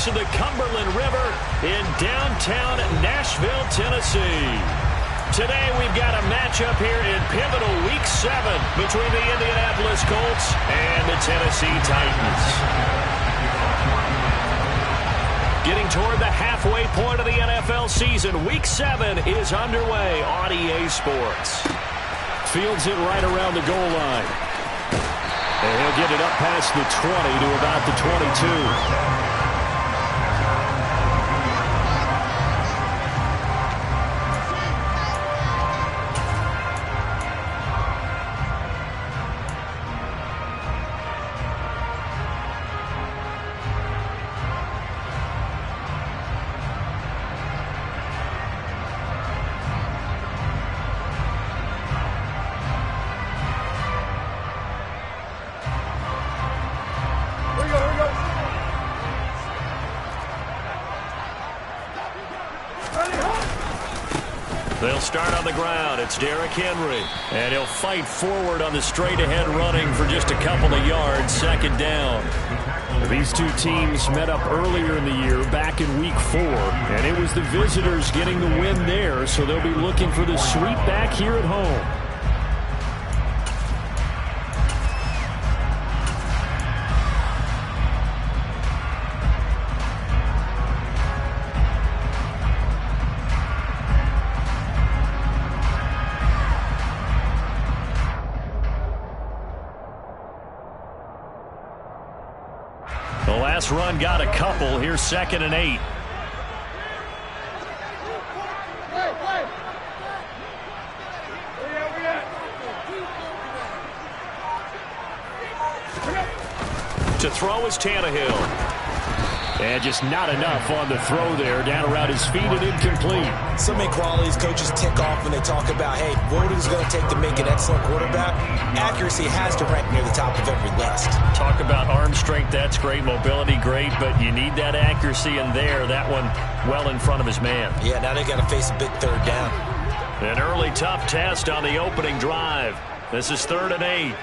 banks of the Cumberland River in downtown Nashville, Tennessee. Today we've got a matchup here in pivotal Week 7 between the Indianapolis Colts and the Tennessee Titans. Getting toward the halfway point of the NFL season, Week 7 is underway on EA Sports. Fields it right around the goal line. And he'll get it up past the 20 to about the 22. They'll start on the ground. It's Derrick Henry. And he'll fight forward on the straight-ahead running for just a couple of yards. Second down. These two teams met up earlier in the year, back in Week 4. And it was the visitors getting the win there, so they'll be looking for the sweep back here at home. The last run got a couple. Here's 2nd and 8. To throw is Tannehill. And just not enough on the throw there. Down around his feet and incomplete. So many qualities coaches tick off when they talk about, hey, what is it going to take to make an excellent quarterback? Accuracy has to rank near the top of every list. Talk about arm strength, that's great. Mobility, great. But you need that accuracy in there. That one well in front of his man. Yeah, now they got to face a big third down. An early tough test on the opening drive. This is 3rd and 8.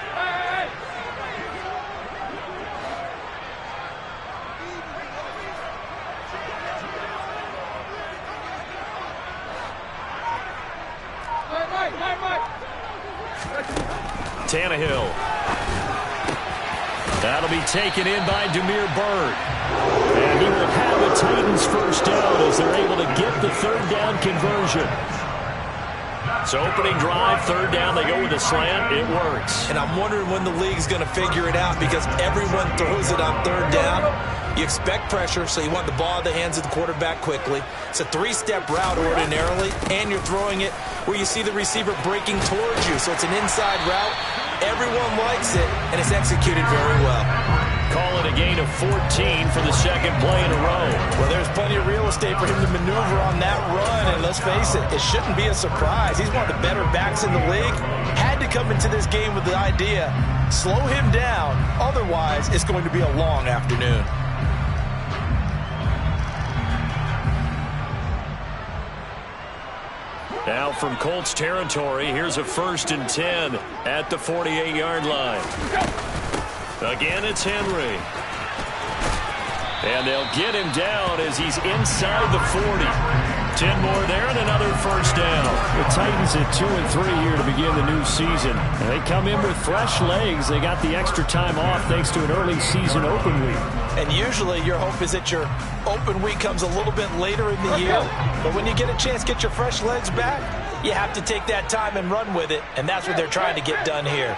Tannehill. That'll be taken in by Damiere Byrd. And he will have the Titans first down as they're able to get the third down conversion. So opening drive, third down, they go with a slant. It works. And I'm wondering when the league's going to figure it out because everyone throws it on third down. You expect pressure, so you want the ball in the hands of the quarterback quickly. It's a 3-step route ordinarily, and you're throwing it where you see the receiver breaking towards you. So it's an inside route. Everyone likes it, and it's executed very well. Call it a gain of 14 for the second play in a row. Well, there's plenty of real estate for him to maneuver on that run, and let's face it, it shouldn't be a surprise. He's one of the better backs in the league. Had to come into this game with the idea, slow him down, otherwise it's going to be a long afternoon. Now from Colts territory, here's a 1st and 10 at the 48-yard line. Again, it's Henry. And they'll get him down as he's inside the 40. 10 more there and another first down. The Titans at 2-3 here to begin the new season. And they come in with fresh legs. They got the extra time off thanks to an early season open week. And usually your hope is that your open week comes a little bit later in the year. But when you get a chance to get your fresh legs back, you have to take that time and run with it. And that's what they're trying to get done here.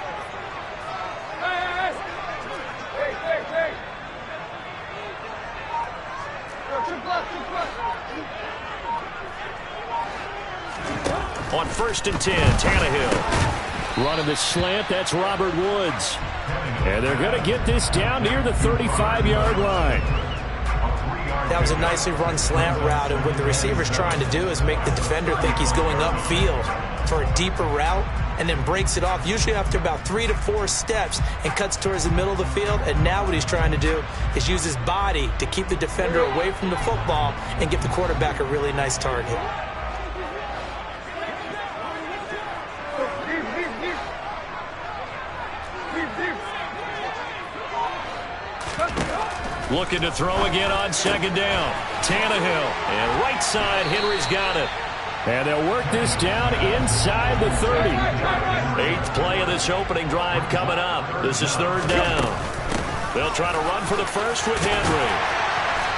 On 1st and 10, Tannehill. Running the slant, that's Robert Woods. And they're going to get this down near the 35-yard line. That was a nicely run slant route, and what the receiver's trying to do is make the defender think he's going upfield for a deeper route and then breaks it off, usually after about 3 to 4 steps, and cuts towards the middle of the field. And now what he's trying to do is use his body to keep the defender away from the football and give the quarterback a really nice target. Looking to throw again on second down. Tannehill. And right side, Henry's got it. And they'll work this down inside the 30. 8th play of this opening drive coming up. This is 3rd down. They'll try to run for the first with Henry.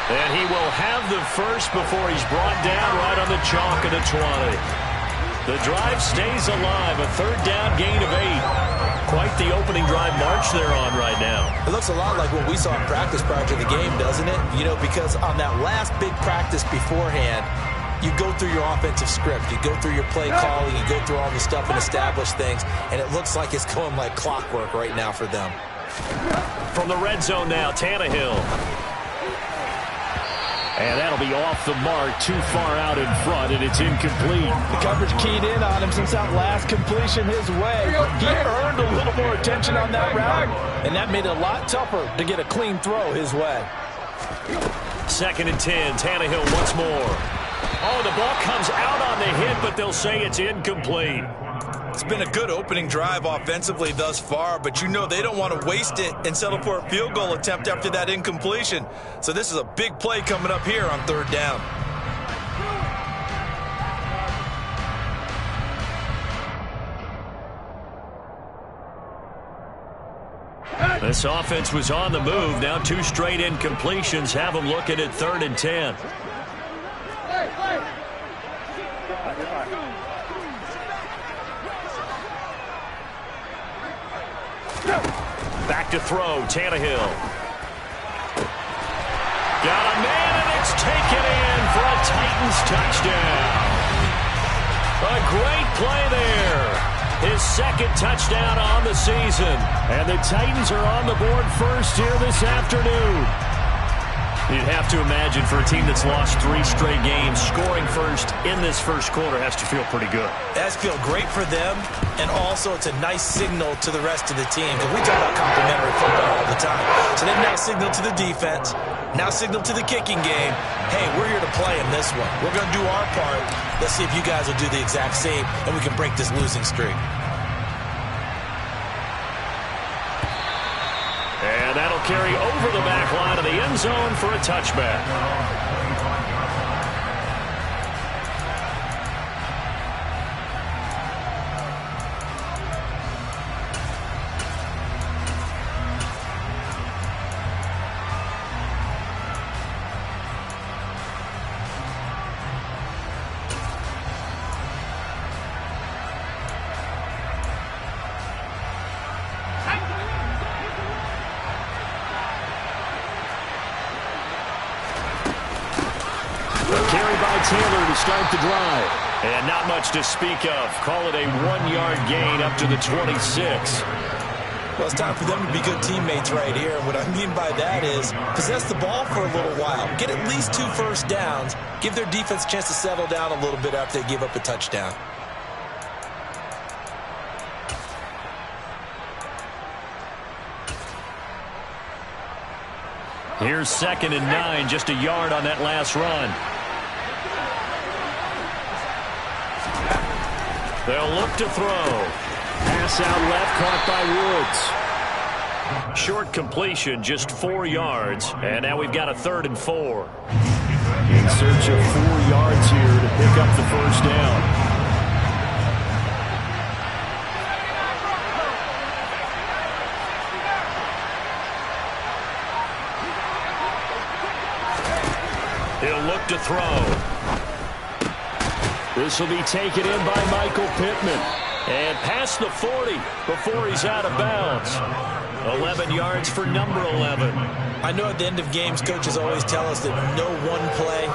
And he will have the first before he's brought down right on the chalk of the 20. The drive stays alive. A 3rd down gain of 8. Quite the opening drive march they're on right now. It looks a lot like what we saw in practice prior to the game, doesn't it? You know, because on that last big practice beforehand, you go through your offensive script. You go through your play calling. You go through all the stuff and establish things. And it looks like it's going like clockwork right now for them. From the red zone now, Tannehill. And that'll be off the mark, too far out in front, and it's incomplete. The coverage keyed in on him since that last completion his way. He earned a little more attention on that route, and that made it a lot tougher to get a clean throw his way. 2nd and 10, Tannehill once more. Oh, the ball comes out on the hit, but they'll say it's incomplete. It's been a good opening drive offensively thus far, but you know they don't want to waste it and settle for a field goal attempt after that incompletion. So this is a big play coming up here on 3rd down. This offense was on the move. Now 2 straight incompletions have them looking at 3rd and 10. Back to throw, Tannehill. Got a man, and it's taken in for a Titans touchdown. A great play there. His 2nd touchdown on the season. And the Titans are on the board first here this afternoon. You'd have to imagine for a team that's lost 3 straight games, scoring first in this first quarter has to feel pretty good. It has to feel great for them, and also it's a nice signal to the rest of the team, because we talk about complimentary football all the time. So they've now signaled to the defense, now signaled to the kicking game, hey, we're here to play in this one. We're going to do our part. Let's see if you guys will do the exact same, and we can break this losing streak. And that'll carry over the back line of the end zone for a touchback. Taylor to start the drive. And not much to speak of. Call it a 1-yard gain up to the 26. Well, it's time for them to be good teammates right here. And what I mean by that is possess the ball for a little while. Get at least 2 first downs. Give their defense a chance to settle down a little bit after they give up a touchdown. Here's 2nd and 9, just a yard on that last run. They'll look to throw. Pass out left, caught by Woods. Short completion, just 4 yards. And now we've got a 3rd and 4. In search of 4 yards here to pick up the first down. He'll look to throw. This will be taken in by Michael Pittman. And past the 40 before he's out of bounds. 11 yards for number 11. I know at the end of games, coaches always tell us that no one play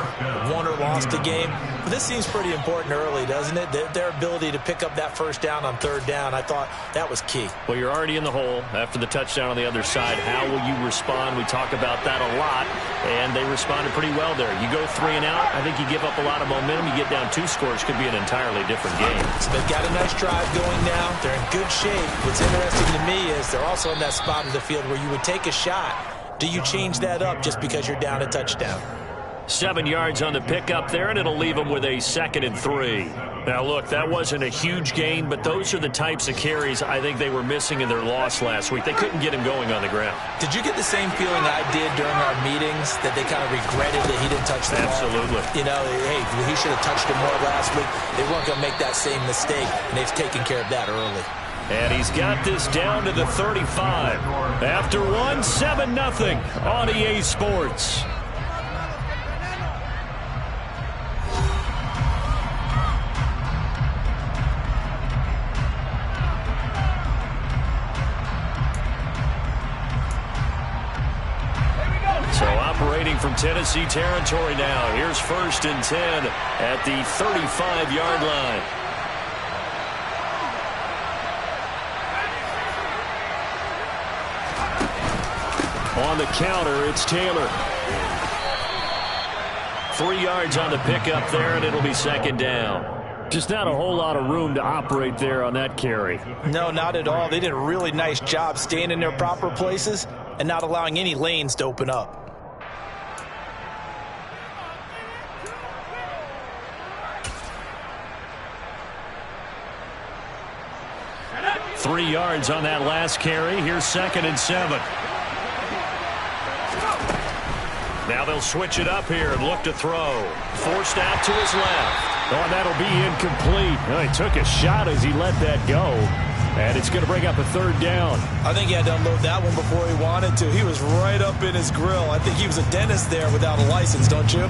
won or lost a game. But this seems pretty important early, doesn't it? Their ability to pick up that first down on 3rd down, I thought that was key. Well, you're already in the hole after the touchdown on the other side. How will you respond? We talk about that a lot, and they responded pretty well there. You go 3 and out, I think you give up a lot of momentum. You get down 2 scores, could be an entirely different game. So they've got a nice drive going now. They're in good shape. What's interesting to me is they're also in that spot of the field where you would take a shot. Do you change that up just because you're down a touchdown? 7 yards on the pickup there, and it'll leave them with a 2nd and 3. Now, look, that wasn't a huge gain, but those are the types of carries I think they were missing in their loss last week. They couldn't get him going on the ground. Did you get the same feeling I did during our meetings, that they kind of regretted that he didn't touch the ball? Absolutely. You know, hey, he should have touched it more last week. They weren't going to make that same mistake, and they've taken care of that early. And he's got this down to the 35. After one, 7-0 on EA Sports. So operating from Tennessee territory now. Here's 1st and 10 at the 35-yard line. On the counter, it's Taylor. 3 yards on the pickup there, and it'll be 2nd down. Just not a whole lot of room to operate there on that carry. No, not at all. They did a really nice job staying in their proper places and not allowing any lanes to open up. Three yards on that last carry. Here's 2nd and 7. Now they'll switch it up here and look to throw. Forced out to his left. Oh, that'll be incomplete. Oh, he took a shot as he let that go. And it's going to bring up a 3rd down. I think he had to unload that one before he wanted to. He was right up in his grill. I think he was a dentist there without a license, don't you?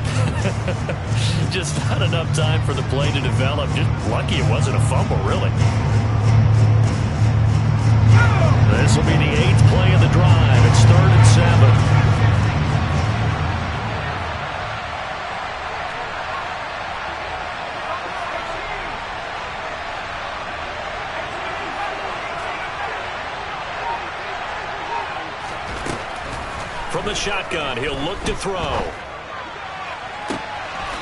Just not enough time for the play to develop. Just lucky it wasn't a fumble, really. This will be the 8th play of the drive. It's 3rd and 7. From the shotgun, he'll look to throw.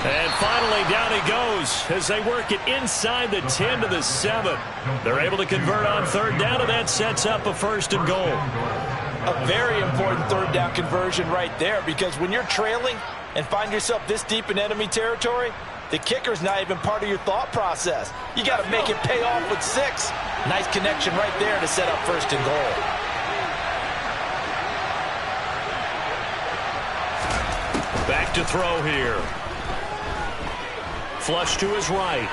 And finally, down he goes as they work it inside the 10 to the 7. They're able to convert on 3rd down, and that sets up a 1st and goal. A very important 3rd down conversion right there, because when you're trailing and find yourself this deep in enemy territory, the kicker's not even part of your thought process. You got to make it pay off with 6. Nice connection right there to set up 1st and goal. Back to throw here. Flush to his right.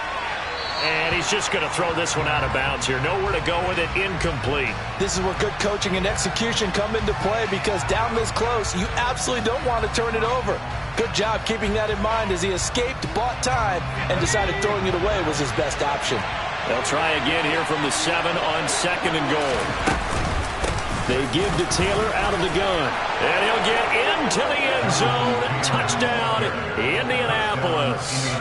And he's just going to throw this one out of bounds here. Nowhere to go with it. Incomplete. This is where good coaching and execution come into play, because down this close, you absolutely don't want to turn it over. Good job keeping that in mind as he escaped, bought time, and decided throwing it away was his best option. They'll try again here from the 7 on 2nd and goal. They give to Taylor out of the gun. And he'll get into the end zone. Touchdown, Indianapolis.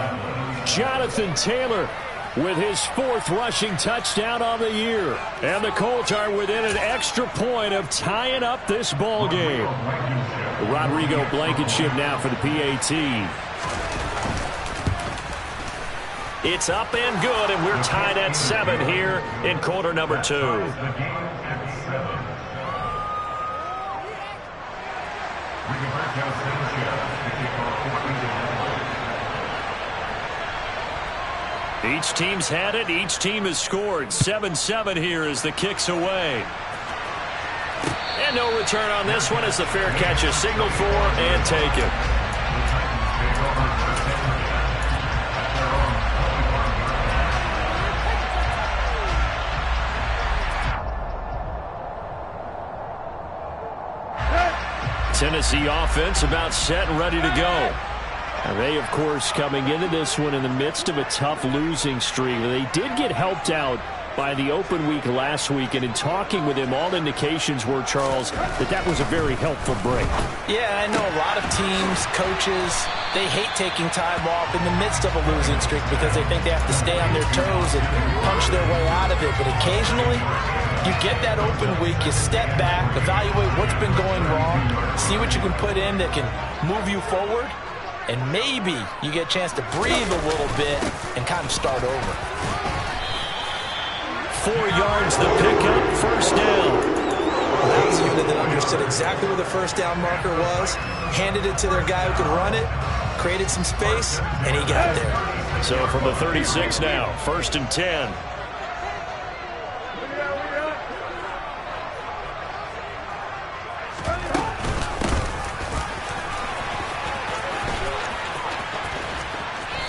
Jonathan Taylor with his 4th rushing touchdown on the year. And the Colts are within an extra point of tying up this ball game. Rodrigo Blankenship now for the PAT. It's up and good, and we're tied at 7 here in quarter number 2. Each team's had it. Each team has scored. 7-7 here as the kick's away. And no return on this one as the fair catch is signaled for and taken. Tennessee offense about set and ready to go. And they, of course, coming into this one in the midst of a tough losing streak. They did get helped out by the open week last week, and in talking with him, all indications were, Charles, that was a very helpful break. Yeah, I know a lot of teams, coaches, they hate taking time off in the midst of a losing streak because they think they have to stay on their toes and punch their way out of it. But occasionally, you get that open week, you step back, evaluate what's been going wrong, see what you can put in that can move you forward, and maybe you get a chance to breathe a little bit and kind of start over. 4 yards the pickup, 1st down. That was a unit that understood exactly where the 1st down marker was, handed it to their guy who could run it, created some space, and he got there. So from the 36 now, 1st and 10.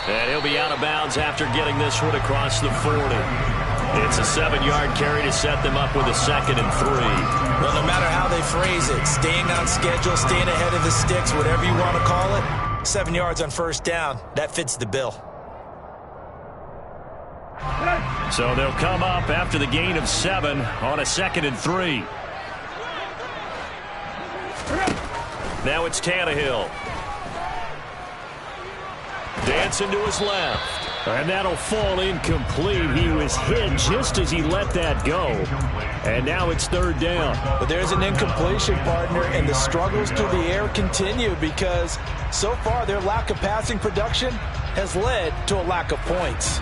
And he'll be out of bounds after getting this one across the 40. It's a 7-yard carry to set them up with a 2nd and 3. Well, no matter how they phrase it, staying on schedule, staying ahead of the sticks, whatever you want to call it, 7 yards on 1st down, that fits the bill. So they'll come up after the gain of 7 on a 2nd and 3. Now it's Tannehill. Dancing to his left. And that'll fall incomplete. He was hit just as he let that go. And now it's 3rd down. But there's an incompletion, partner, and the struggles through the air continue because so far their lack of passing production has led to a lack of points.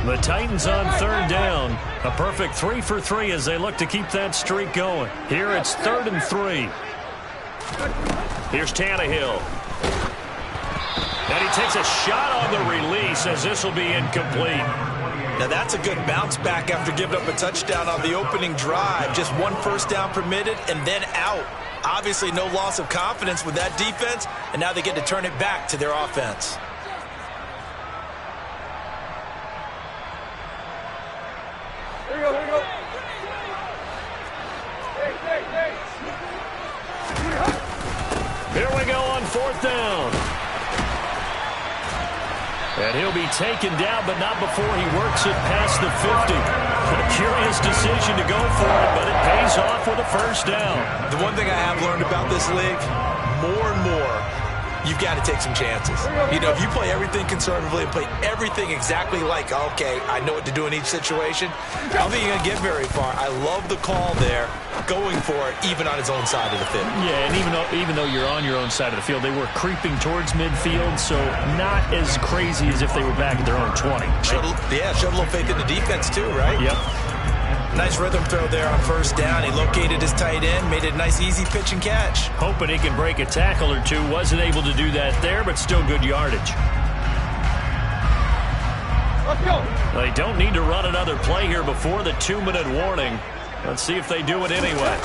The Titans on 3rd down. A perfect 3 for 3 as they look to keep that streak going. Here it's 3rd and 3. Here's Tannehill. And he takes a shot on the release as this will be incomplete. Now that's a good bounce back after giving up a touchdown on the opening drive. Just 1 first down permitted and then out. Obviously no loss of confidence with that defense, and now they get to turn it back to their offense. Here we go. Here we go on 4th down. And he'll be taken down, but not before he works it past the 50. A curious decision to go for it, but it pays off with a 1st down. The one thing I have learned about this league, more and more, you've got to take some chances. You know, if you play everything conservatively and play everything exactly like, okay, I know what to do in each situation, I don't think you're going to get very far. I love the call there, going for it, even on his own side of the field. Yeah, and even though you're on your own side of the field, they were creeping towards midfield, so not as crazy as if they were back at their own 20. Showed a little faith in the defense too, right? Yep. Nice rhythm throw there on 1st down. He located his tight end, made it a nice, easy pitch and catch. Hoping he can break a tackle or two. Wasn't able to do that there, but still good yardage. Let's go. They don't need to run another play here before the 2-minute warning. Let's see if they do it anyway.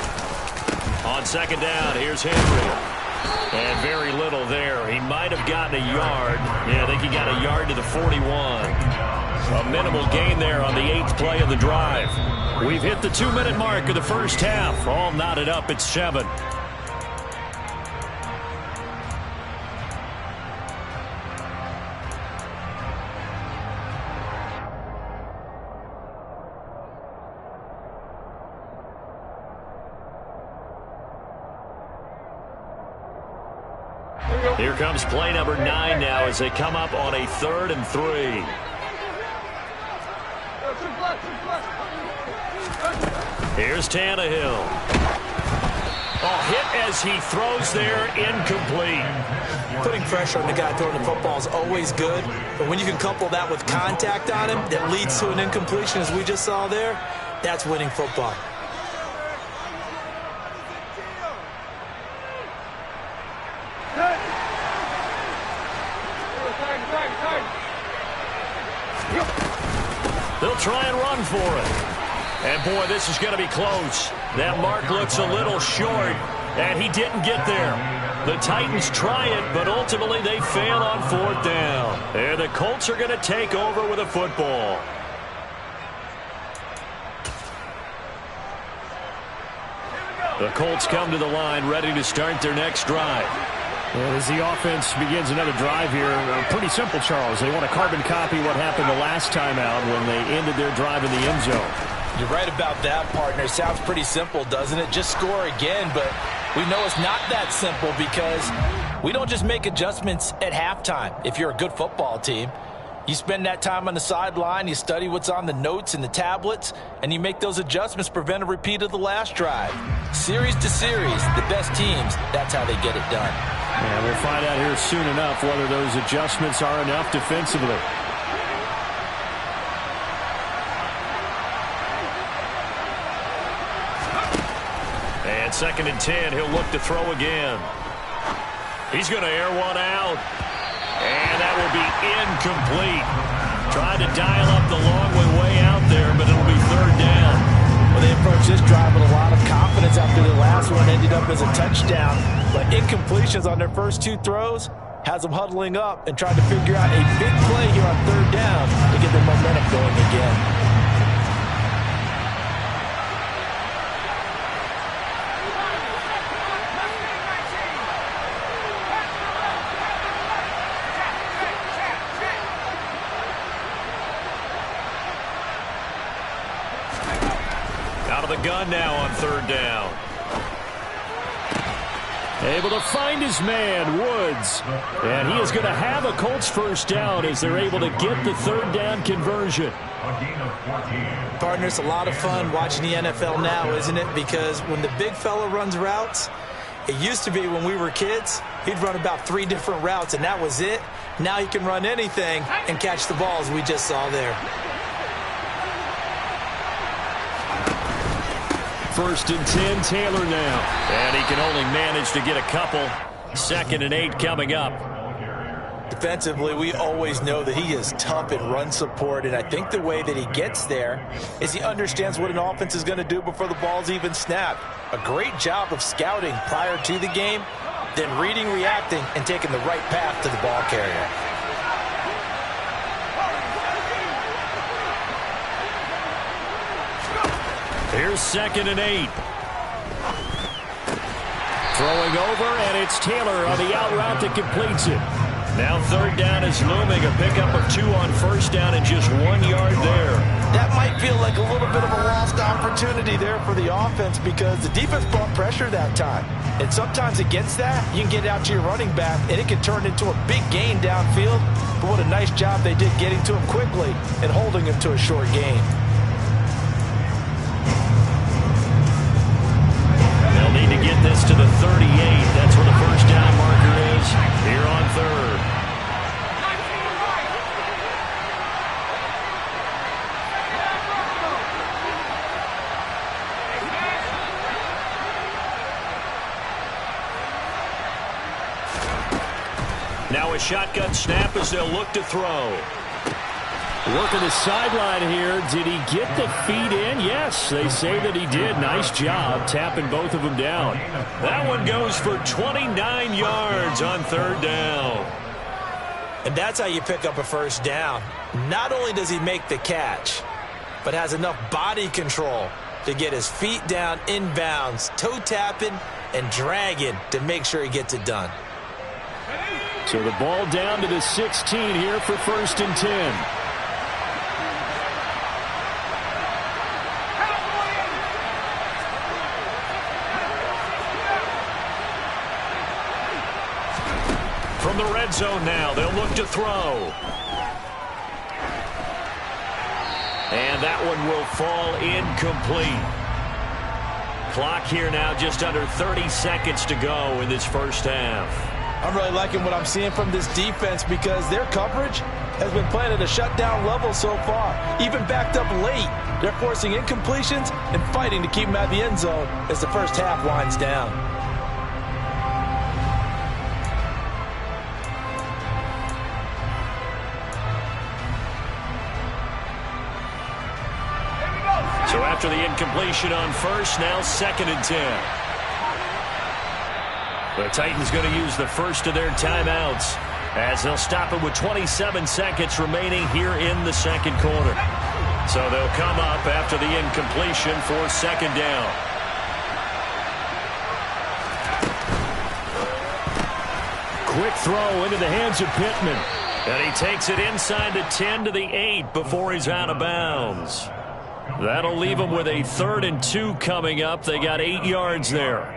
On 2nd down, here's Henry. And very little there. He might have gotten a yard. Yeah, I think he got a yard to the 41. A minimal gain there on the 8th play of the drive. We've hit the 2-minute mark of the 1st half. All knotted up at 7. Here comes play number 9 now as they come up on a 3rd and 3. Here's Tannehill. Oh, hit as he throws there, incomplete. Putting pressure on the guy throwing the football is always good, but when you can couple that with contact on him that leads to an incompletion, as we just saw there, that's winning football. They'll try and run for it. And, boy, this is going to be close. That mark looks a little short, and he didn't get there. The Titans try it, but ultimately they fail on 4th down. And the Colts are going to take over with a football. The Colts come to the line ready to start their next drive. And as the offense begins another drive here, pretty simple, Charles. They want to carbon copy what happened the last time out when they ended their drive in the end zone. You're right about that, partner. Sounds pretty simple, doesn't it? Just score again, but we know it's not that simple because we don't just make adjustments at halftime. If you're a good football team, you spend that time on the sideline, you study what's on the notes and the tablets, and you make those adjustments, prevent a repeat of the last drive. Series to series, the best teams, that's how they get it done. And we'll find out here soon enough whether those adjustments are enough defensively. And 2nd and 10, he'll look to throw again. He's going to air one out. And that will be incomplete. Tried to dial up the long way out there, but it'll be third down. Well, they approached this drive with a lot of confidence after the last one ended up as a touchdown. But incompletions on their first two throws has them huddling up and trying to figure out a big play here on third down to get their momentum going again. Out of the gun now on third down. Able to find his man, Woods. And he is going to have a Colts first down as they're able to get the third down conversion. Partner, it's a lot of fun watching the NFL now, isn't it? Because when the big fella runs routes, it used to be when we were kids, he'd run about 3 different routes, and that was it. Now he can run anything and catch the balls we just saw there. First and 10, Taylor now. And he can only manage to get a couple. 2nd and 8 coming up. Defensively, we always know that he is tough in run support, and I think the way that he gets there is he understands what an offense is going to do before the ball's even snapped. A great job of scouting prior to the game, then reading, reacting, and taking the right path to the ball carrier. Here's 2nd and 8. Throwing over, and it's Taylor on the out route that completes it. Now third down is looming. A pickup of 2 on first down and just 1 yard there. That might feel like a little bit of a lost opportunity there for the offense because the defense brought pressure that time. And sometimes against that, you can get out to your running back, and it can turn into a big gain downfield. But what a nice job they did getting to him quickly and holding him to a short gain. Need to get this to the 38. That's where the first down marker is here on third. Now a shotgun snap as they'll look to throw. Working the sideline here. Did he get the feet in? Yes, they say that he did. Nice job tapping both of them down. That one goes for 29 yards on third down. And that's how you pick up a first down. Not only does he make the catch, but has enough body control to get his feet down inbounds, toe tapping and dragging to make sure he gets it done. So the ball down to the 16 here for 1st and 10. From the red zone now, they'll look to throw. And that one will fall incomplete. Clock here now just under 30 seconds to go in this first half. I'm really liking what I'm seeing from this defense because their coverage has been playing at a shutdown level so far. Even backed up late, they're forcing incompletions and fighting to keep them out of the end zone as the first half winds down. So after the incompletion on first, now 2nd and 10. The Titans going to use the first of their timeouts as they'll stop it with 27 seconds remaining here in the second quarter. So they'll come up after the incompletion for 2nd down. Quick throw into the hands of Pittman. And he takes it inside the 10 to the 8 before he's out of bounds. That'll leave them with a 3rd and 2 coming up. They got 8 yards there.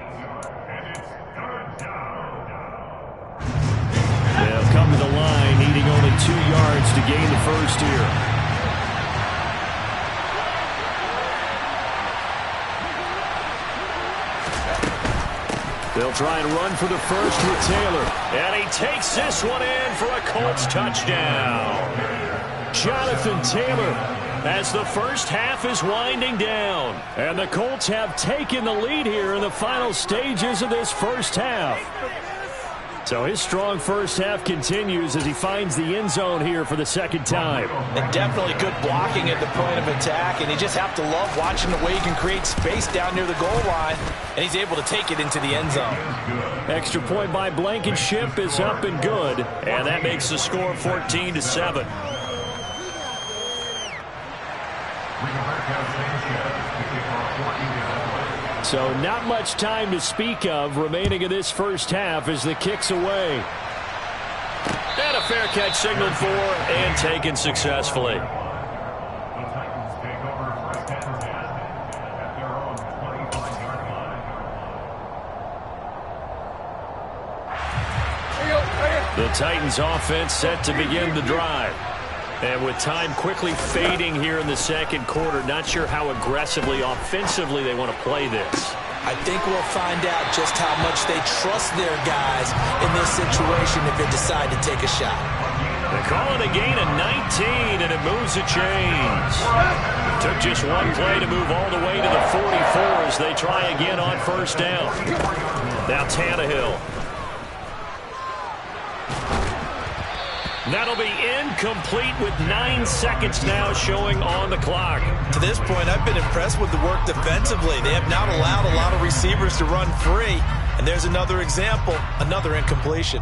They'll come to the line, needing only 2 yards to gain the first here. They'll try and run for the first with Taylor. And he takes this one in for a Colts touchdown. Jonathan Taylor, as the first half is winding down. And the Colts have taken the lead here in the final stages of this first half. So his strong first half continues as he finds the end zone here for the second time. And definitely good blocking at the point of attack, and you just have to love watching the way he can create space down near the goal line, and he's able to take it into the end zone. Extra point by Blankenship is up and good, and that makes the score 14-7. So not much time to speak of remaining in this first half as the kick's away. And a fair catch signaled for and taken successfully. The Titans offense set to begin the drive. And with time quickly fading here in the second quarter, not sure how aggressively, offensively they want to play this. I think we'll find out just how much they trust their guys in this situation if they decide to take a shot. They call it a gain of 19, and it moves the chains. Took just one play to move all the way to the 44 as they try again on first down. Now Tannehill. That'll be incomplete with 9 seconds now showing on the clock. To this point, I've been impressed with the work defensively. They have not allowed a lot of receivers to run free. And there's another example, another incompletion.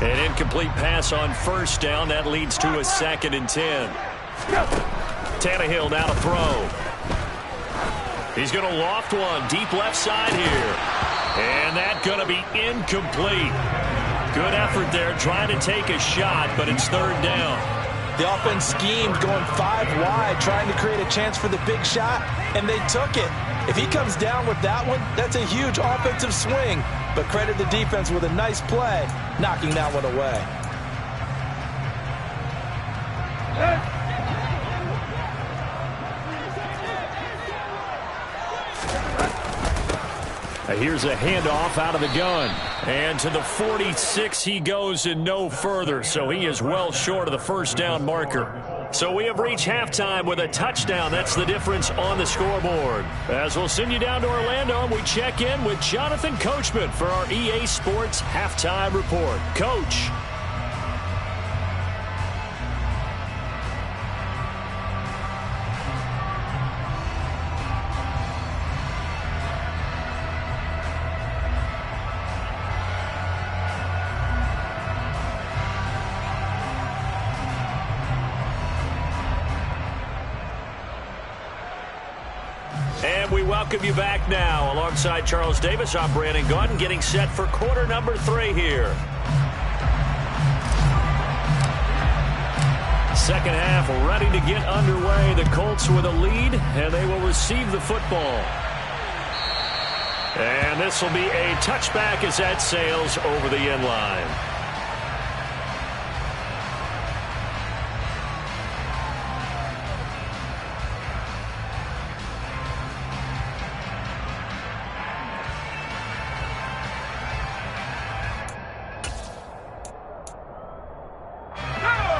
An incomplete pass on first down. That leads to a 2nd and 10. Tannehill now to throw. He's going to loft one deep left side here. And that's going to be incomplete. Good effort there trying to take a shot, but it's 3rd down. The offense schemed going 5 wide, trying to create a chance for the big shot, and they took it. If he comes down with that one, that's a huge offensive swing. But credit the defense with a nice play, knocking that one away. Here's a handoff out of the gun. And to the 46 he goes and no further, so he is well short of the first down marker. So we have reached halftime with a touchdown. That's the difference on the scoreboard. As we'll send you down to Orlando, we check in with Jonathan Coachman for our EA Sports Halftime Report. Coach. And we welcome you back now. Alongside Charles Davis, I'm Brandon Gaudin, getting set for quarter number 3 here. Second half ready to get underway. The Colts with a lead, and they will receive the football. And this will be a touchback as that sails over the end line.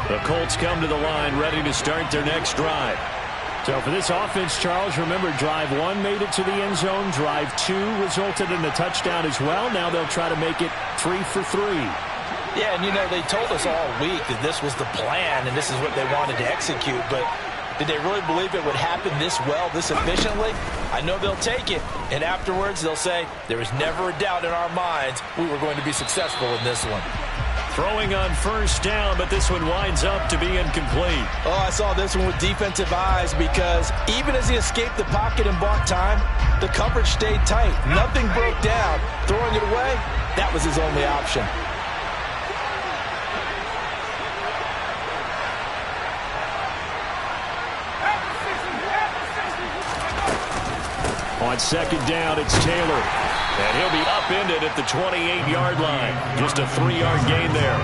The Colts come to the line ready to start their next drive. So for this offense, Charles, remember drive 1 made it to the end zone. Drive 2 resulted in a touchdown as well. Now they'll try to make it 3 for 3. Yeah, and you know, they told us all week that this was the plan and this is what they wanted to execute, but did they really believe it would happen this well, this efficiently? I know they'll take it, and afterwards they'll say, there was never a doubt in our minds we were going to be successful in this one. Throwing on first down, but this one winds up to be incomplete. Oh, I saw this one with defensive eyes because even as he escaped the pocket and bought time, the coverage stayed tight. Nothing broke down. Throwing it away, that was his only option. On second down, it's Taylor. And he'll be upended at the 28-yard line. Just a 3-yard gain there.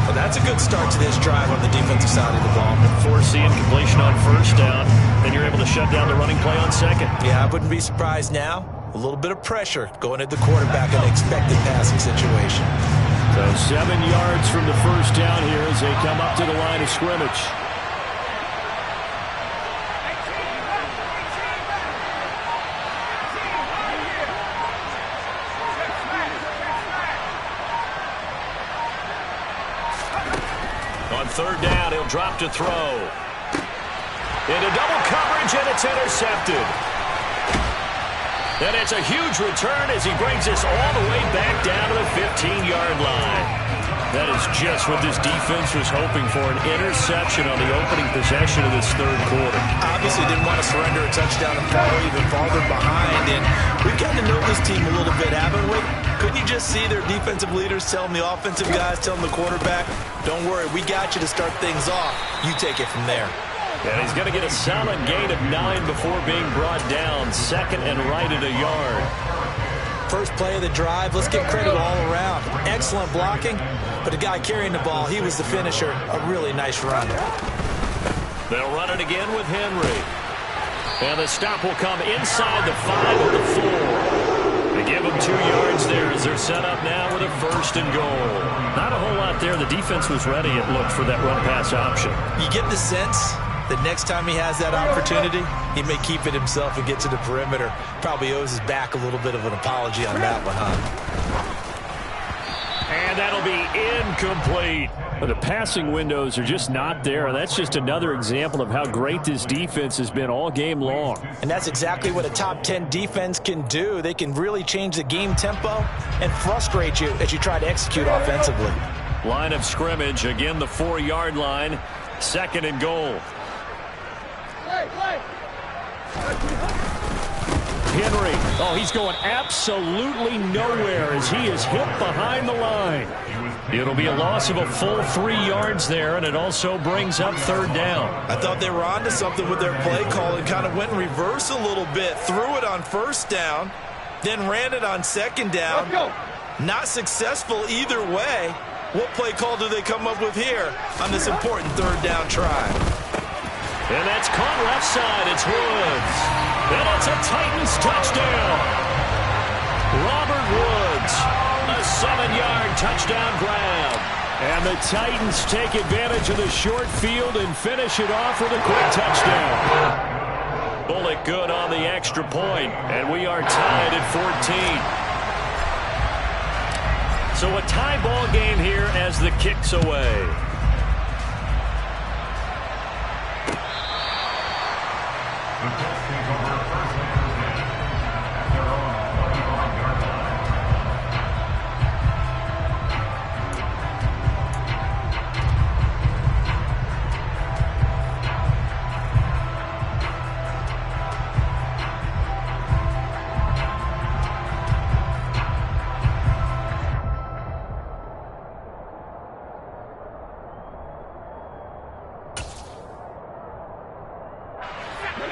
Well, that's a good start to this drive on the defensive side of the ball. Forcing incompletion on first down. Then you're able to shut down the running play on second. Yeah, I wouldn't be surprised now. A little bit of pressure going at the quarterback in an expected passing situation. So 7 yards from the first down here as they come up to the line of scrimmage. On third down, he'll drop to throw. Into double coverage, and it's intercepted. And it's a huge return as he brings us all the way back down to the 15-yard line. That is just what this defense was hoping for, an interception on the opening possession of this third quarter. Obviously didn't want to surrender a touchdown and fall even farther behind. And we've gotten to know this team a little bit, haven't we? Couldn't you just see their defensive leaders telling the offensive guys, telling the quarterback, don't worry, we got you to start things off. You take it from there. And he's going to get a solid gain of 9 before being brought down. Second and right at a yard. First play of the drive, let's give credit all around. Excellent blocking, but the guy carrying the ball, he was the finisher. A really nice run. They'll run it again with Henry. And the stop will come inside the 5 of the 4. They give them 2 yards there as they're set up now with a first and goal. Not a whole lot there. The defense was ready, it looked, for that run-pass option. You get the sense that next time he has that opportunity, he may keep it himself and get to the perimeter. Probably owes his back a little bit of an apology on that one, huh? And that'll be incomplete. But the passing windows are just not there. That's just another example of how great this defense has been all game long. And that's exactly what a top 10 defense can do. They can really change the game tempo and frustrate you as you try to execute offensively. Line of scrimmage, again the 4-yard line. Second and goal. Henry, oh, he's going absolutely nowhere as he is hit behind the line. It'll be a loss of a full 3 yards there, and it also brings up third down. I thought they were onto something with their play call and kind of went in reverse a little bit. Threw it on first down, then ran it on second down. Not successful either way. What play call do they come up with here on this important third down try? And that's caught left side. It's Woods. And it's a Titans touchdown. Robert Woods, a 7-yard touchdown grab. And the Titans take advantage of the short field and finish it off with a quick touchdown. Bullock good on the extra point, and we are tied at 14. So a tie ball game here as the kick's away.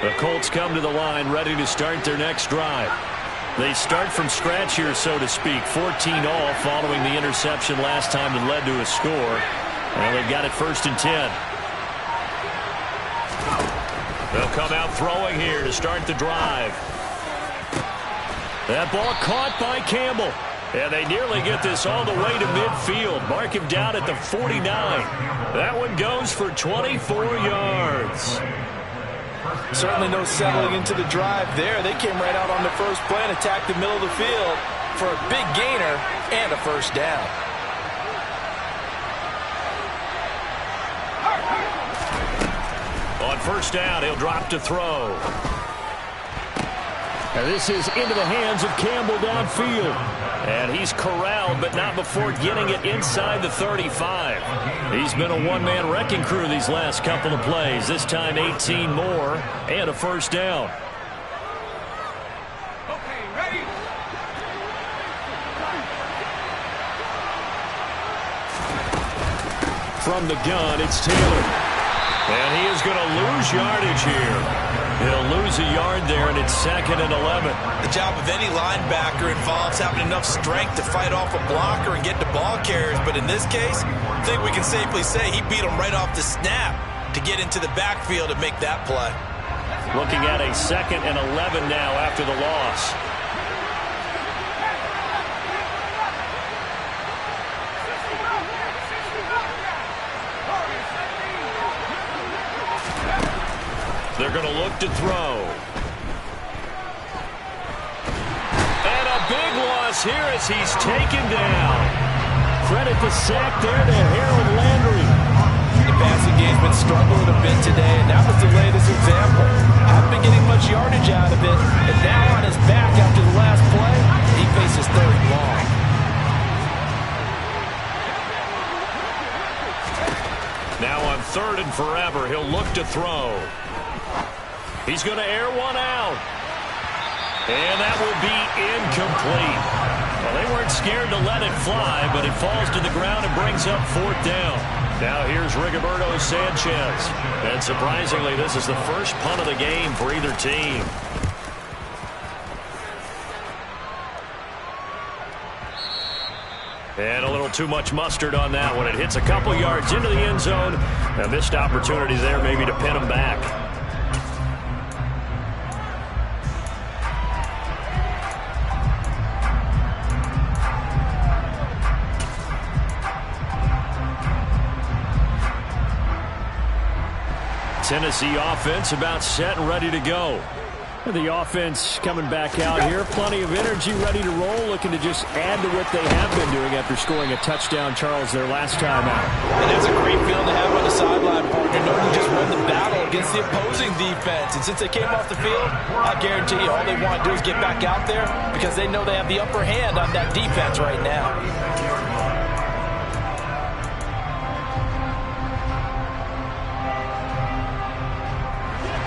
The Colts come to the line ready to start their next drive. They start from scratch here, so to speak. 14 all following the interception last time that led to a score. And they've got it first and 10. They'll come out throwing here to start the drive. That ball caught by Campbell. And they nearly get this all the way to midfield. Mark him down at the 49. That one goes for 24 yards. Certainly no settling into the drive there. They came right out on the first play and attacked the middle of the field for a big gainer and a first down. On first down, he'll drop to throw. And this is into the hands of Campbell downfield. And he's corralled, but not before getting it inside the 35. He's been a one-man wrecking crew these last couple of plays. This time 18 more and a first down. Okay, ready? From the gun, it's Taylor. And he is going to lose yardage here. He'll lose a yard there, and it's second and 11. The job of any linebacker involves having enough strength to fight off a blocker and get to ball carriers. But in this case, I think we can safely say he beat him right off the snap to get into the backfield and make that play. Looking at a second and 11 now after the loss. They're going to look to throw. And a big loss here as he's taken down. Credit the sack there to Harold Landry. The passing game's been struggling a bit today, and that was the latest example. Hasn't been getting much yardage out of it, and now on his back after the last play, he faces third and long. Now on third and forever, he'll look to throw. He's going to air one out. And that will be incomplete. Well, they weren't scared to let it fly, but it falls to the ground and brings up fourth down. Now here's Rigoberto Sanchez. And surprisingly, this is the first punt of the game for either team. And a little too much mustard on that one. It hits a couple yards into the end zone. A missed opportunity there maybe to pin him back. Tennessee offense about set and ready to go. The offense coming back out here. Plenty of energy, ready to roll, looking to just add to what they have been doing after scoring a touchdown, Charles, their last time out. And that's a great feeling to have on the sideline, partner, knowing you just won the battle against the opposing defense. And since they came off the field, I guarantee you all they want to do is get back out there because they know they have the upper hand on that defense right now.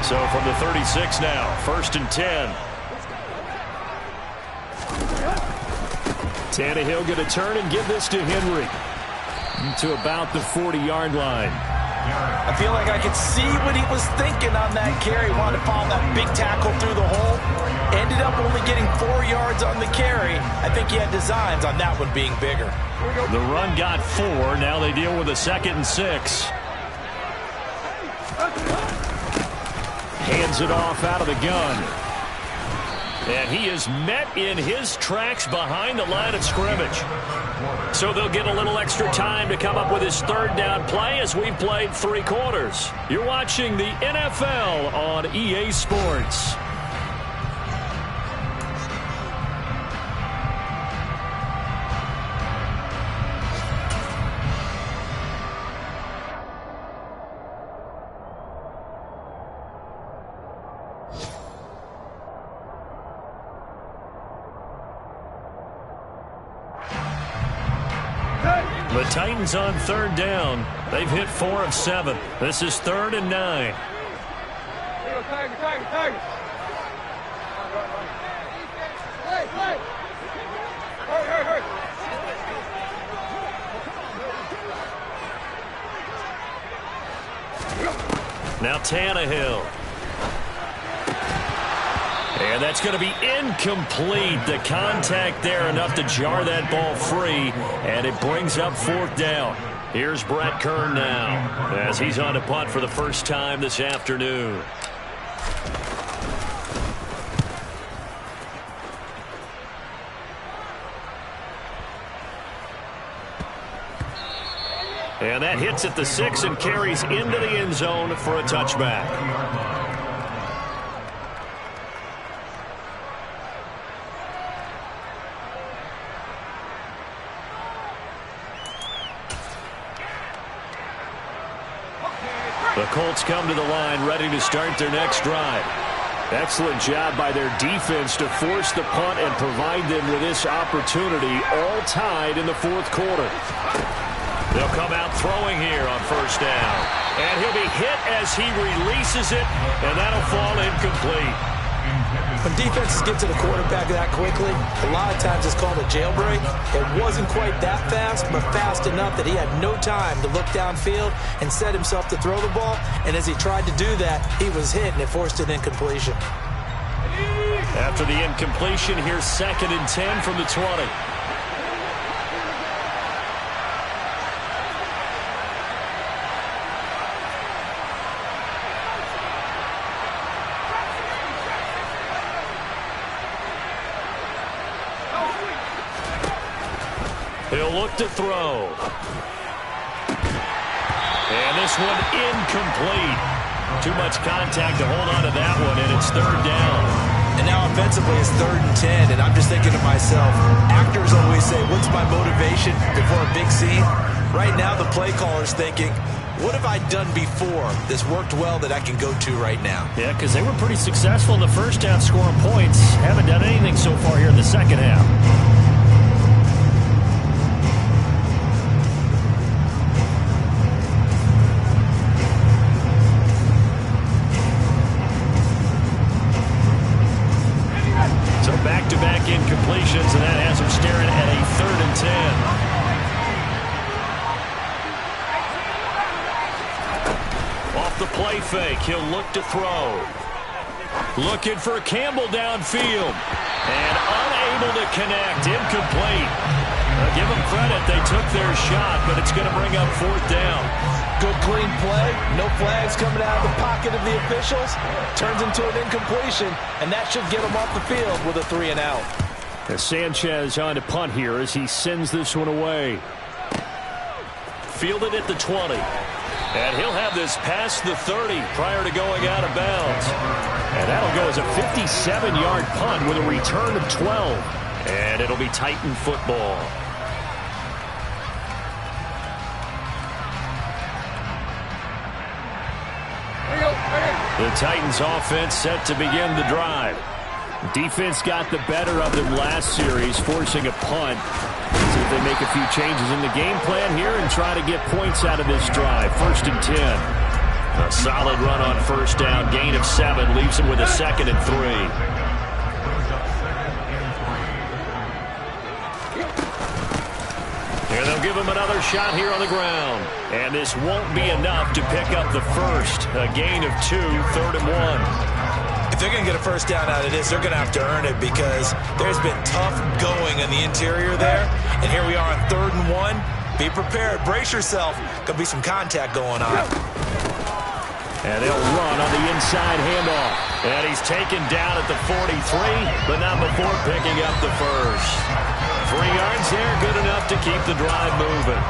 So from the 36 now, 1st and 10. Tannehill going to turn and give this to Henry. To about the 40-yard line. I feel like I could see what he was thinking on that carry. Wanted to follow that big tackle through the hole. Ended up only getting 4 yards on the carry. I think he had designs on that one being bigger. The run got 4. Now they deal with a 2nd and 6. Hands it off out of the gun. And he is met in his tracks behind the line of scrimmage. So they'll get a little extra time to come up with his third down play as we've played 3 quarters. You're watching the NFL on EA Sports. The Titans on third down. They've hit 4 of 7. This is 3rd and 9. Tiger. Hurry. Now Tannehill. And that's going to be incomplete. The contact there enough to jar that ball free. And it brings up 4th down. Here's Brett Kern now as he's on to punt for the first time this afternoon. And that hits at the 6 and carries into the end zone for a touchback. The Colts come to the line ready to start their next drive. Excellent job by their defense to force the punt and provide them with this opportunity, all tied in the 4th quarter. They'll come out throwing here on 1st down. And he'll be hit as he releases it, and that'll fall incomplete. When defenses get to the quarterback that quickly, a lot of times it's called a jailbreak. It wasn't quite that fast, but fast enough that he had no time to look downfield and set himself to throw the ball. And as he tried to do that, he was hit, and it forced an incompletion. After the incompletion, here's 2nd and 10 from the 20. He'll look to throw. And this one incomplete. Too much contact to hold on to that one, and it's third down. And now offensively it's 3rd and 10, and I'm just thinking to myself, actors always say, what's my motivation before a big scene? Right now the play caller's thinking, what have I done before that's worked well that I can go to right now? Yeah, because they were pretty successful in the first half scoring points. Haven't done anything so far here in the second half. So back-to-back incompletions, and that has him staring at a 3rd and 10. The play fake. He'll look to throw. Looking for Campbell downfield. And unable to connect. Incomplete. Give them credit. They took their shot, but it's going to bring up 4th down. Good clean play. No flags coming out of the pocket of the officials. Turns into an incompletion, and that should get them off the field with a 3 and out. As Sanchez on to punt here as he sends this one away. Fielded at the 20. And he'll have this past the 30 prior to going out of bounds. And that'll go as a 57-yard punt with a return of 12. And it'll be Titan football. The Titans offense set to begin the drive. Defense got the better of them last series, forcing a punt. See if they make a few changes in the game plan here and try to get points out of this drive. 1st and 10. A solid run on 1st down. Gain of 7 leaves them with a 2nd and 3. And they'll give him another shot here on the ground. And this won't be enough to pick up the first. A gain of 2, 3rd and 1. If they're going to get a 1st down out of this, they're going to have to earn it because there's been tough going in the interior there. And here we are on 3rd and 1. Be prepared. Brace yourself. Going to be some contact going on. And they'll run on the inside handoff. And he's taken down at the 43, but not before picking up the first. 3 yards there, good enough to keep the drive moving.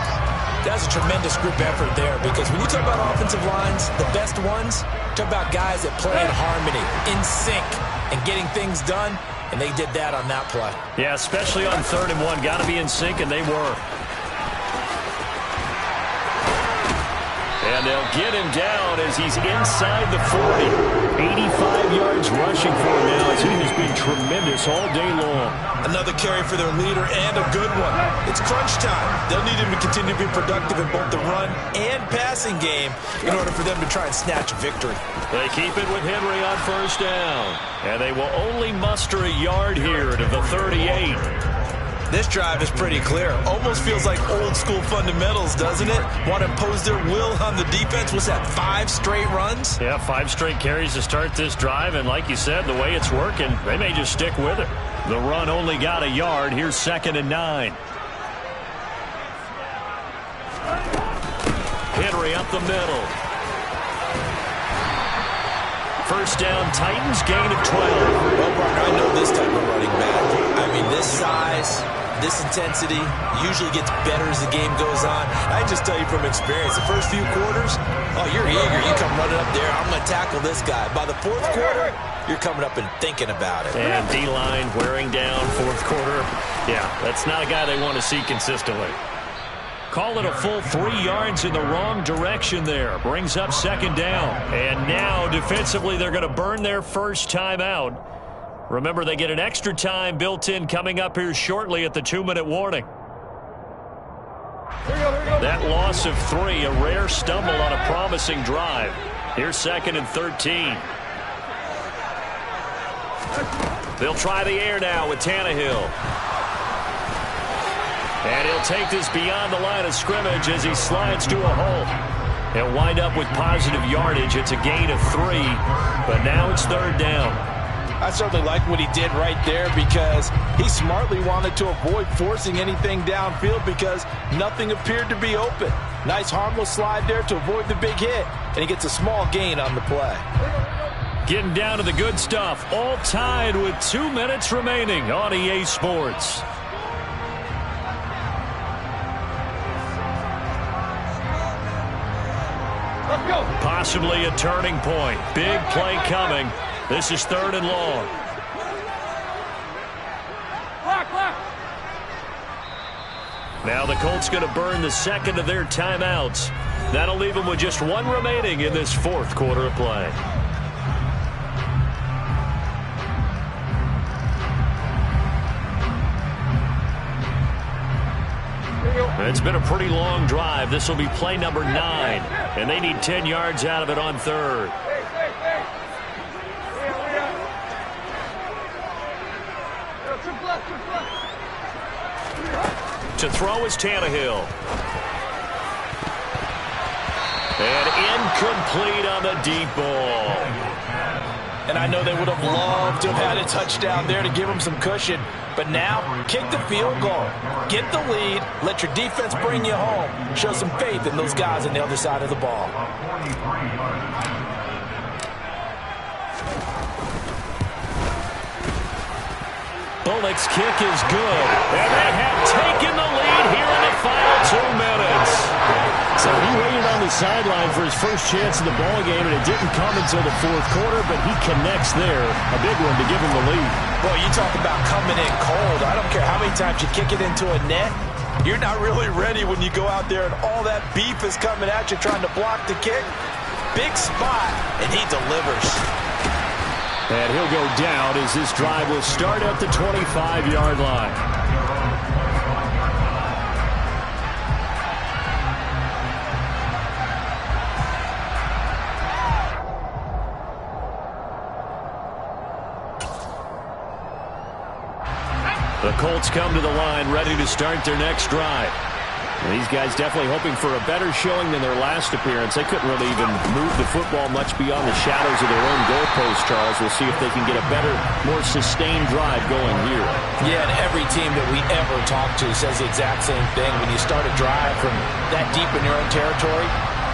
That's a tremendous group effort there because when you talk about offensive lines, the best ones, talk about guys that play in harmony, in sync, and getting things done, and they did that on that play. Yeah, especially on 3rd and 1. Got to be in sync, and they were. And they'll get him down as he's inside the 40. 85 yards rushing for him now as he has been tremendous all day long. Another carry for their leader and a good one. It's crunch time. They'll need him to continue to be productive in both the run and passing game in order for them to try and snatch a victory. They keep it with Henry on 1st down. And they will only muster a yard here to the 38. This drive is pretty clear. Almost feels like old school fundamentals, doesn't it? Want to impose their will on the defense. What's that, 5 straight runs? Yeah, 5 straight carries to start this drive. And like you said, the way it's working, they may just stick with it. The run only got a yard. Here's 2nd and 9. Henry up the middle. 1st down, Titans, gain of 12. Well, Parker, I know this type of running back. I mean, this size, this intensity usually gets better as the game goes on. I can just tell you from experience, the first few quarters, oh, you're eager. You come running up there. I'm going to tackle this guy. By the 4th quarter, you're coming up and thinking about it. And D-line wearing down 4th quarter. Yeah, that's not a guy they want to see consistently. Call it a full 3 yards in the wrong direction there. Brings up 2nd down. And now, defensively, they're going to burn their first timeout. Remember, they get an extra time built in coming up here shortly at the 2-minute warning. That loss of 3, a rare stumble on a promising drive. Here's 2nd and 13. They'll try the air now with Tannehill. And he'll take this beyond the line of scrimmage as he slides to a hole. He'll wind up with positive yardage. It's a gain of 3, but now it's 3rd down. I certainly like what he did right there because he smartly wanted to avoid forcing anything downfield because nothing appeared to be open. Nice harmless slide there to avoid the big hit, and he gets a small gain on the play. Getting down to the good stuff. All tied with 2 minutes remaining on EA Sports. Let's go. Possibly a turning point. Big play coming. This is 3rd and long. Clock. Now the Colts going to burn the second of their timeouts. That'll leave them with just 1 remaining in this 4th quarter of play. It's been a pretty long drive. This will be play number 9, and they need 10 yards out of it on 3rd. To throw is Tannehill. And incomplete on the deep ball. And I know they would have loved to have had a touchdown there to give them some cushion. But now, kick the field goal. Get the lead. Let your defense bring you home. Show some faith in those guys on the other side of the ball. Bullock's kick is good. And they have taken the lead here in the final 2 minutes. So he waited on the sideline for his first chance in the ball game, and it didn't come until the 4th quarter, but he connects there. A big one to give him the lead. Boy, you talk about coming in cold. I don't care how many times you kick it into a net. You're not really ready when you go out there and all that beef is coming at you trying to block the kick. Big spot, and he delivers. And he'll go down as this drive will start at the 25-yard line. The Colts come to the line ready to start their next drive. And these guys definitely hoping for a better showing than their last appearance. They couldn't really even move the football much beyond the shadows of their own goalpost, Charles. We'll see if they can get a better, more sustained drive going here. Yeah, and every team that we ever talk to says the exact same thing. When you start a drive from that deep in your own territory,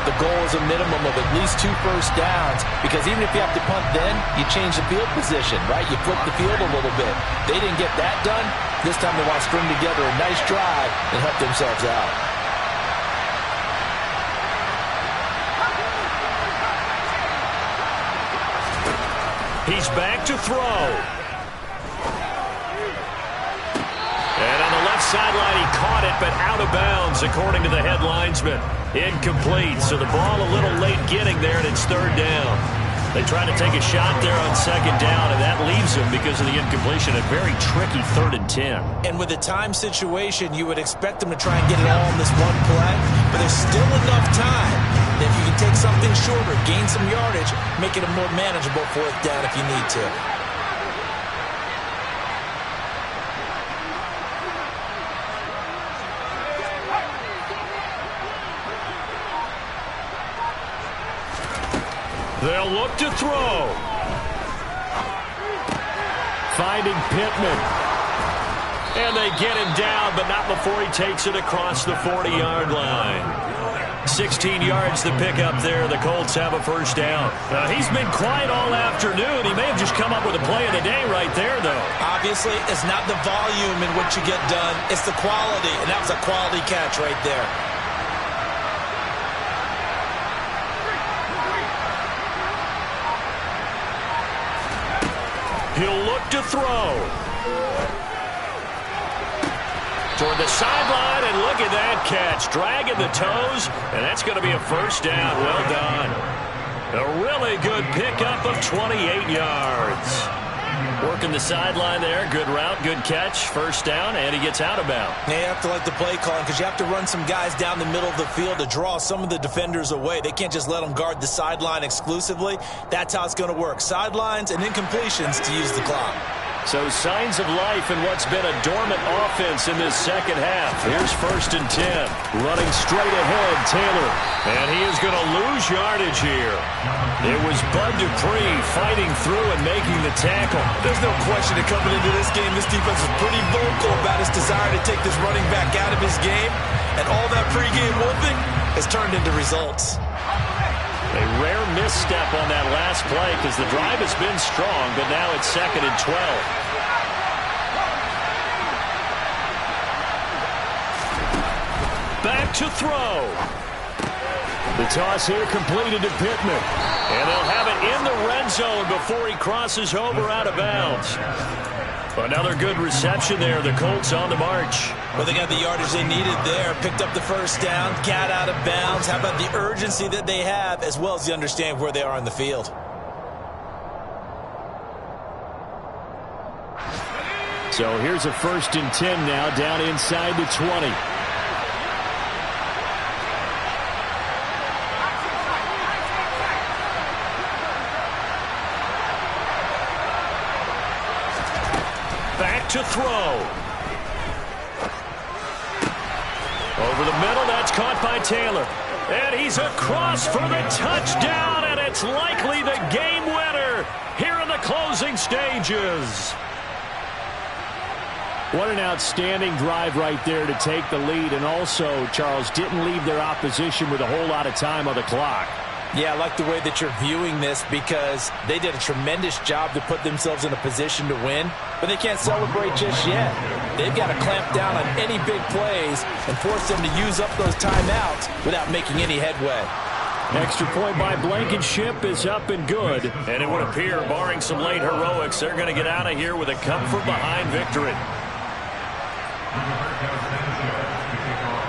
the goal is a minimum of at least 2 first downs, because even if you have to punt then, you change the field position, right? You flip the field a little bit. They didn't get that done. This time they want to string together a nice drive and help themselves out. He's back to throw. And on the left sideline, he caught it, but out of bounds, according to the head linesman. Incomplete, so the ball a little late getting there, and it's 3rd down. They try to take a shot there on 2nd down, and that leaves them, because of the incompletion, a very tricky 3rd and 10. And with a time situation, you would expect them to try and get it all in this one play, but there's still enough time that if you can take something shorter, gain some yardage, make it a more manageable 4th down if you need to. They'll look to throw. Finding Pittman. And they get him down, but not before he takes it across the 40-yard line. 16 yards to pick up there. The Colts have a first down. He's been quiet all afternoon. He may have just come up with a play of the day right there, though. Obviously, it's not the volume in which you get done. It's the quality, and that was a quality catch right there. He'll look to throw. Toward the sideline, and look at that catch. Dragging the toes, and that's going to be a first down. Well done. A really good pickup of 28 yards. Working the sideline there. Good route, good catch. First down, and he gets out of bounds. Yeah, you have to like the play calling, because you have to run some guys down the middle of the field to draw some of the defenders away. They can't just let them guard the sideline exclusively. That's how it's going to work. Sidelines and incompletions to use the clock. So signs of life in what's been a dormant offense in this second half. Here's 1st and 10. Running straight ahead, Taylor. And he is going to lose yardage here. It was Bud Dupree fighting through and making the tackle. There's no question that coming into this game, this defense was pretty vocal about its desire to take this running back out of his game. And all that pregame wolfing has turned into results. A rare misstep on that last play, because the drive has been strong, but now it's 2nd and 12. Back to throw. The toss here completed to Pittman. And they'll have it in the red zone before he crosses over out of bounds. Another good reception there. The Colts on the march. Well, they got the yardage they needed there. Picked up the first down, got out of bounds. How about the urgency that they have, as well as the understanding where they are on the field? So here's a 1st and 10 now, down inside the 20. Back to throw. Over the middle, that's caught by Taylor. And he's across for the touchdown, and it's likely the game winner here in the closing stages. What an outstanding drive right there to take the lead, and also, Charles, didn't leave their opposition with a whole lot of time on the clock. Yeah, I like the way that you're viewing this because they did a tremendous job to put themselves in a position to win, but they can't celebrate just yet. They've got to clamp down on any big plays and force them to use up those timeouts without making any headway. Extra point by Blankenship is up and good. And it would appear, barring some late heroics, they're going to get out of here with a come-from-behind victory.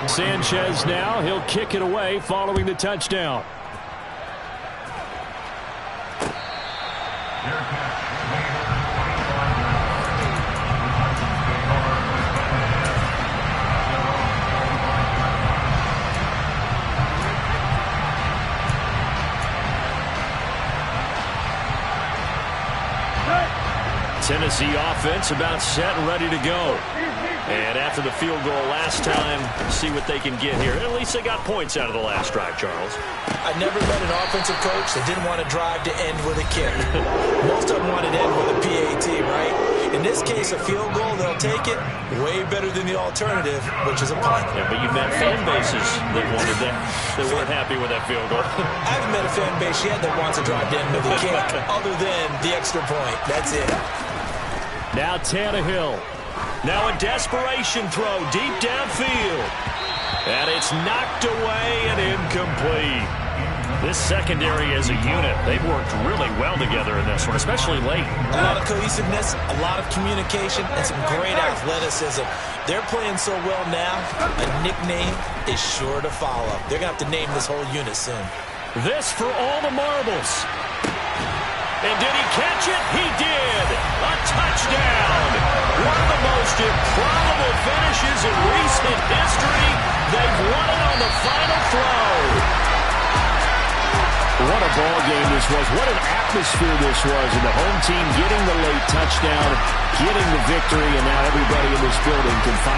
Sanchez now, he'll kick it away following the touchdown. Tennessee offense about set and ready to go. And after the field goal last time, see what they can get here. At least they got points out of the last drive, Charles. I've never met an offensive coach that didn't want to drive to end with a kick. Most of them wanted to end with a PAT, right? In this case, a field goal, they'll take it. Way better than the alternative, which is a punt. Yeah, but you've met fan bases that wanted that, that weren't happy with that field goal. I haven't met a fan base yet that wants to drive to end with a kick, other than the extra point. That's it. Now Tannehill. Now a desperation throw deep downfield. And it's knocked away and incomplete. This secondary as a unit, they've worked really well together in this one, especially late. A lot of cohesiveness, a lot of communication, and some great athleticism. They're playing so well now, a nickname is sure to follow. They're going to have to name this whole unit soon. This for all the marbles. And did he catch it? He did. A touchdown. One of the most improbable finishes in recent history. They've won it on the final throw. What a ball game this was. What an atmosphere this was. And the home team getting the late touchdown, getting the victory, and now everybody in this building can finally